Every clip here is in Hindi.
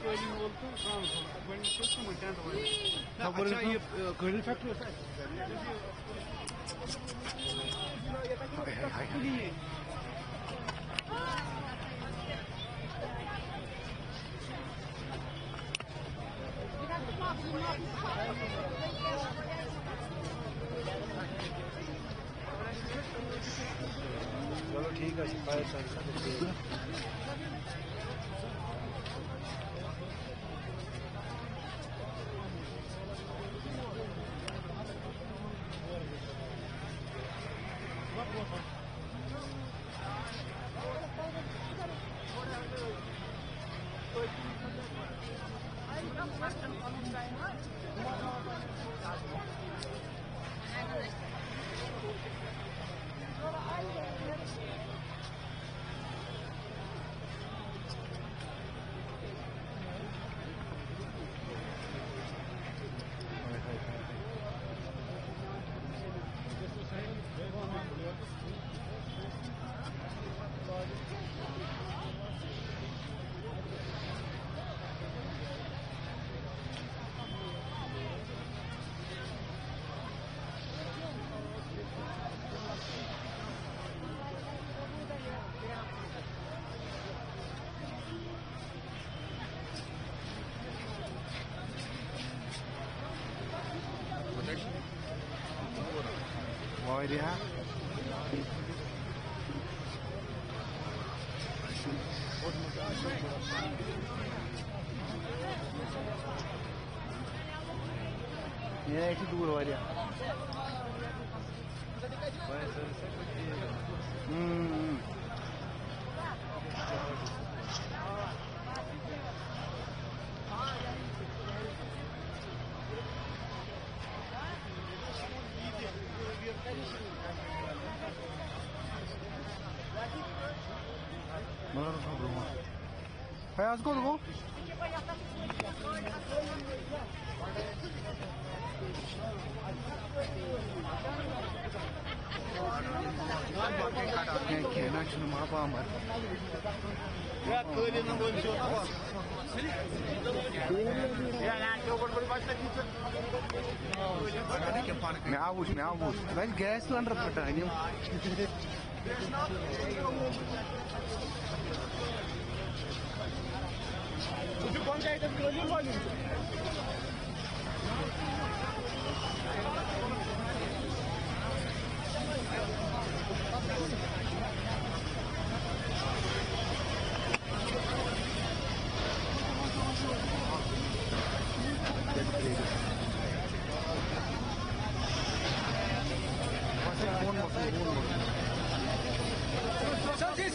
कलिंग वोल तो कलिंग फैक्ट्री चलो ठीक है फायर सर्विस वारिया ये दूर वारिया Fayaz kol bu. Kena şunu mapam var. Ya köyünün golü var. Ya lan çok bड़ी başla gitsin. मैं आऊँ भाई गैस तो अंडर फटा है नहीं मुझे कौन सा आइटम किलो वाली सब्जी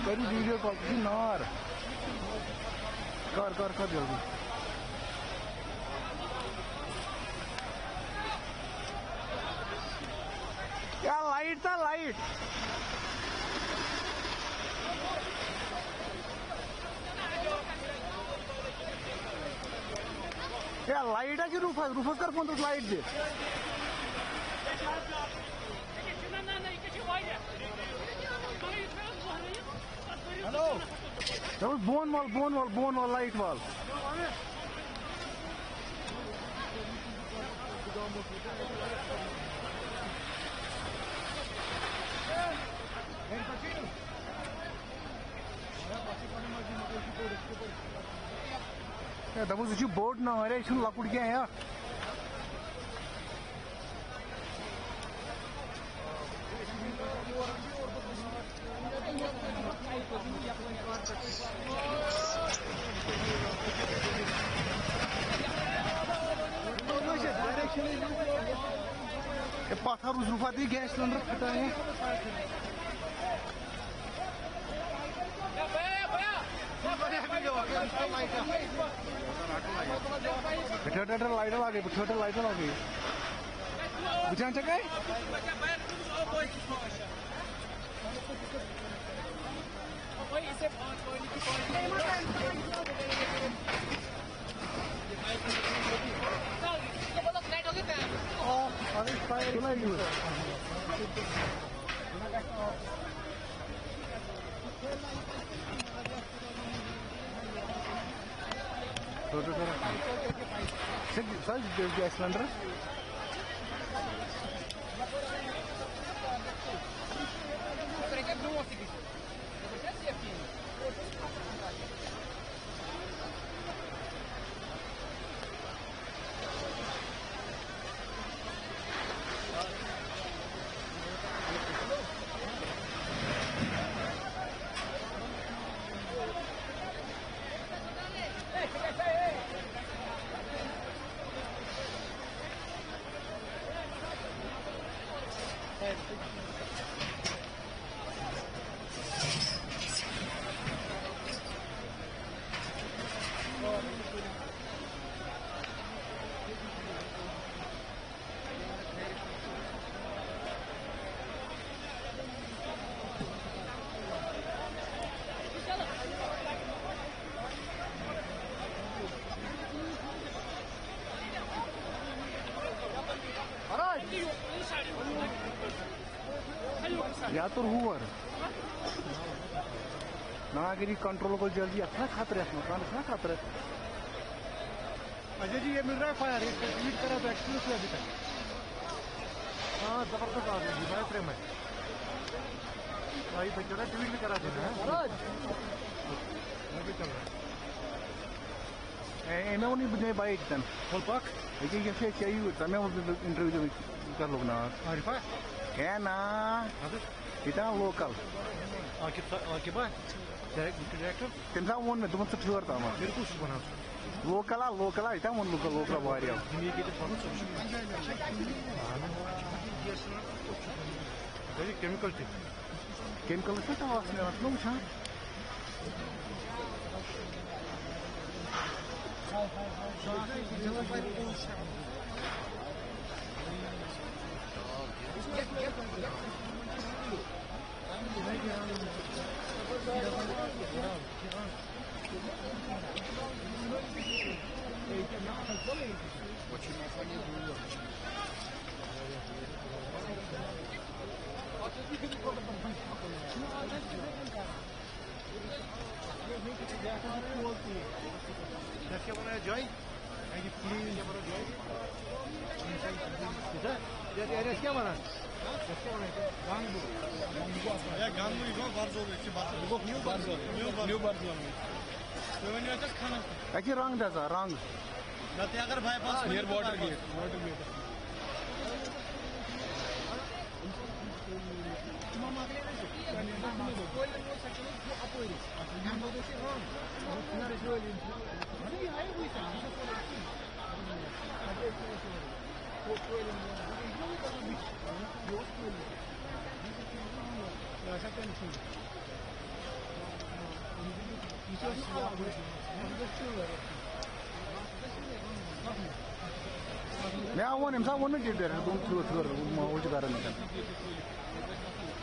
करी वीडियो कॉल की नार कर कर कर जल्दी क्या लाइट था लाइट क्या लाइट है कि रूफस रूफस कर फोन तो लाइट दे हेलो बोन वाल लाइट वाल दपस यह बोट नार यह लकुट क्या पत्थर उस रूफा दी गैस सिलेंडर फटा है लाइट लगे छोटे लाइट लगे बुझान चके गैस सिलेंडर या तो हुआ नागिरी कंट्रोल को जल्दी अपना खतरे अपना खतरे अजय जी ये मिल रहा है फायर इसको ट्वीट करा तो एक्सक्लूसिव अभी तक हाँ जबरदस्त आ गई भाई प्रेम है भाई बेचारा ट्वीट भी करा देना है चल रहा है मैं उन्हीं बुझे बाइक तन फुल पाक ये फिर चाहिए मैं इंटरव्यू कर लोग ना है ना Adı? इतना लोकल Akiba? Direktör? तमसा वो मे तुम ठहर तम Birkus bana. लोकल इतना वो लोकल वारिया Dinleyi gelip bana soruşun. Böyle chemical tea. Chemical से तो वासने रखना उठा Nasıl bana joy? Hangi film bana joy? Güzel. Ya eski bana. Eski bana. Gangu. Ya Gangu yok barzo oluyor ki barzo. Bu new barzo. New barzo oluyor. Öyle yapacak kanal. अकी रंग दसा रंग जाते अगर बाईपास नियर वाटर गेट मैं वो निम्सा वो नहीं दे रहा तुम थोड़ा वो जो कर रहे हैं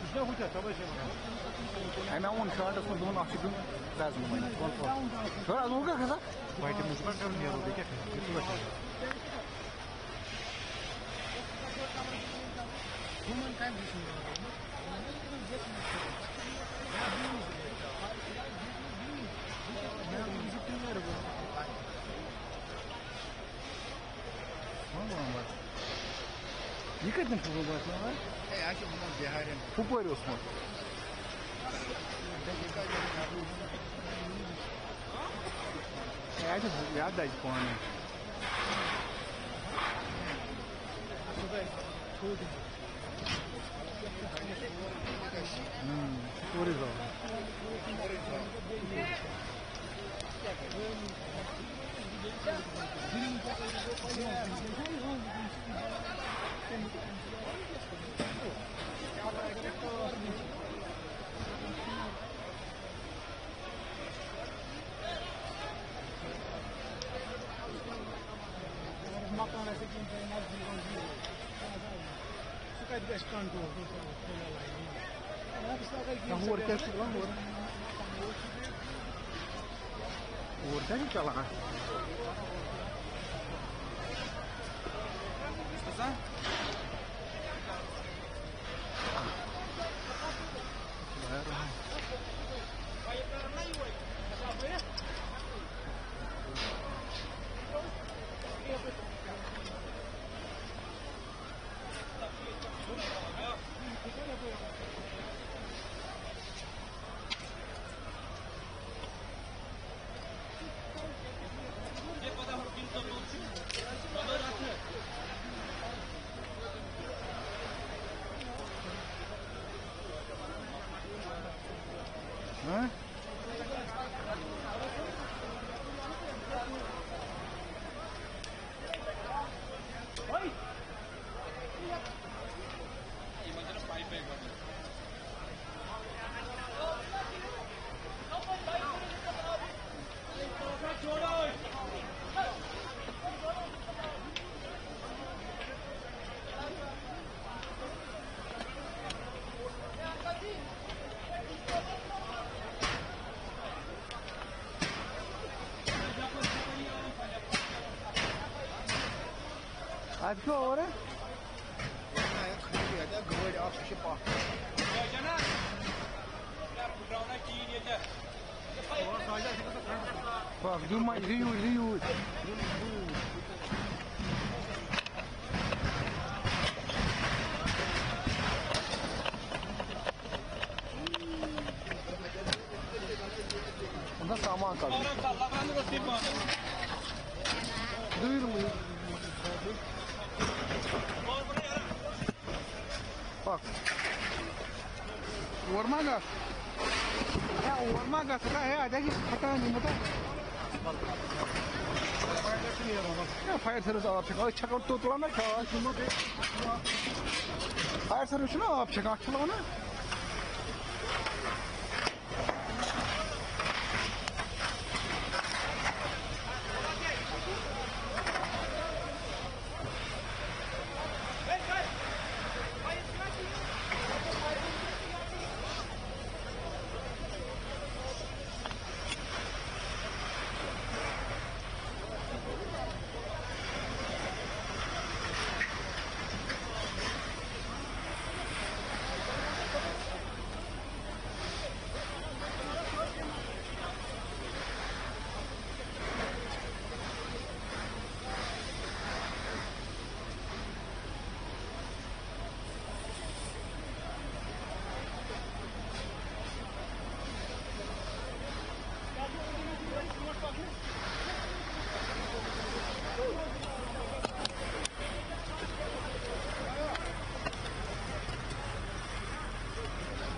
İşte bu da tabii şey bana. मैं वो शॉर्ट उसमें दोनों आखिर दूँ दास में कौन थोड़ा दूर का कैसा Bayta muzbar kan diye oldu ki. Human time ये कितने फुल बात है यार कि हम बिहार में फुपोर उसमें याद आई कौन है टूरिज्म मकान ऐसे कि सुखा रेस्टोरेंट हो और क्या चला हाँ आज क्यों हो रहा है गाड़ी आप Shifa Bak Duma Riu Onda saman kaldı. Duyur mu? पक और मा गस या और मा गस का है आजा की फटा नहीं मत या फायर सर्विस आप चेक चेक तो तुला ना फायर सर्विस ना आप चेक चलाओ ना